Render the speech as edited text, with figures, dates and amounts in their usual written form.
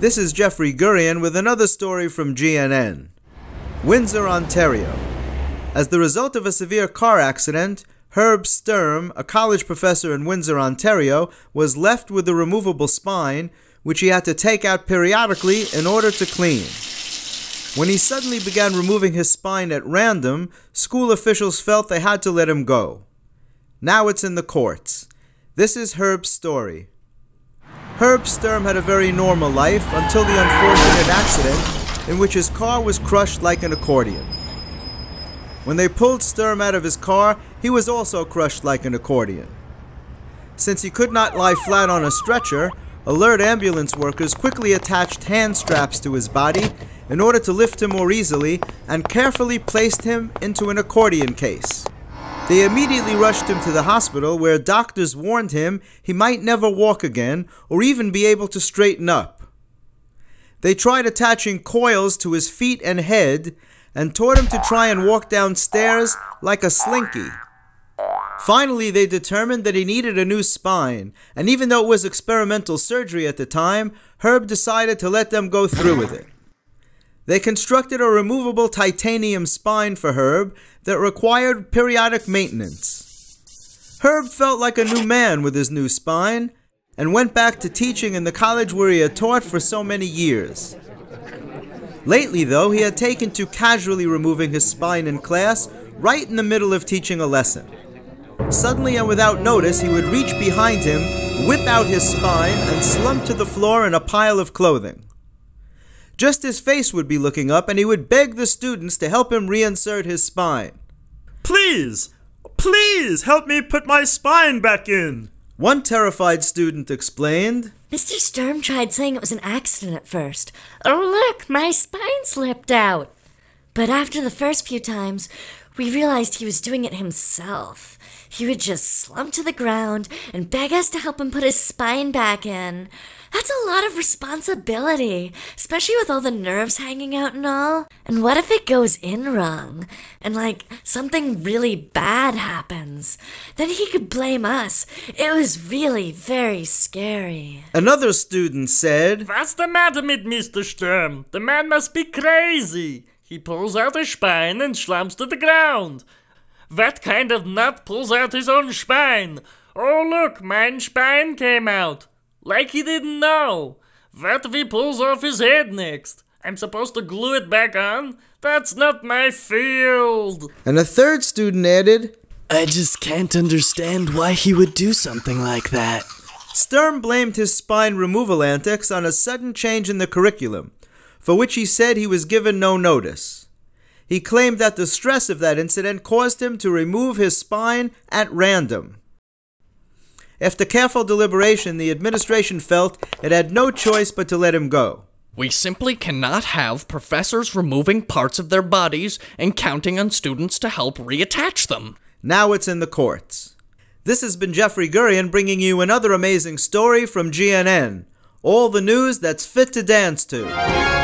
This is Jeffrey Gurian with another story from GNN. Windsor, Ontario. As the result of a severe car accident, Herb Sturm, a college professor in Windsor, Ontario, was left with a removable spine, which he had to take out periodically in order to clean. When he suddenly began removing his spine at random, school officials felt they had to let him go. Now it's in the courts. This is Herb's story. Herb Sturm had a very normal life until the unfortunate accident in which his car was crushed like an accordion. When they pulled Sturm out of his car, he was also crushed like an accordion. Since he could not lie flat on a stretcher, alert ambulance workers quickly attached hand straps to his body in order to lift him more easily and carefully placed him into an accordion case. They immediately rushed him to the hospital where doctors warned him he might never walk again or even be able to straighten up. They tried attaching coils to his feet and head and taught him to try and walk downstairs like a slinky. Finally, they determined that he needed a new spine, and even though it was experimental surgery at the time, Herb decided to let them go through with it. They constructed a removable titanium spine for Herb that required periodic maintenance. Herb felt like a new man with his new spine and went back to teaching in the college where he had taught for so many years. Lately, though, he had taken to casually removing his spine in class right in the middle of teaching a lesson. Suddenly and without notice, he would reach behind him, whip out his spine, and slump to the floor in a pile of clothing. Just his face would be looking up, and he would beg the students to help him reinsert his spine. Please help me put my spine back in. One terrified student explained, Mr. Sturm tried saying it was an accident at first. Oh look, my spine slipped out. But after the first few times, we realized he was doing it himself. He would just slump to the ground and beg us to help him put his spine back in. That's a lot of responsibility, especially with all the nerves hanging out and all. And what if it goes in wrong? And something really bad happens? Then he could blame us. It was really very scary. Another student said, What's the matter with Mr. Sturm? The man must be crazy. He pulls out his spine and slumps to the ground. What kind of nut pulls out his own spine? Oh look, my spine came out. Like he didn't know. What if he pulls off his head next? I'm supposed to glue it back on? That's not my field. And a third student added, I just can't understand why he would do something like that. Sturm blamed his spine removal antics on a sudden change in the curriculum, for which he said he was given no notice. He claimed that the stress of that incident caused him to remove his spine at random. After careful deliberation, the administration felt it had no choice but to let him go. We simply cannot have professors removing parts of their bodies and counting on students to help reattach them. Now it's in the courts. This has been Jeffrey Gurian bringing you another amazing story from GNN. All the news that's fit to dance to.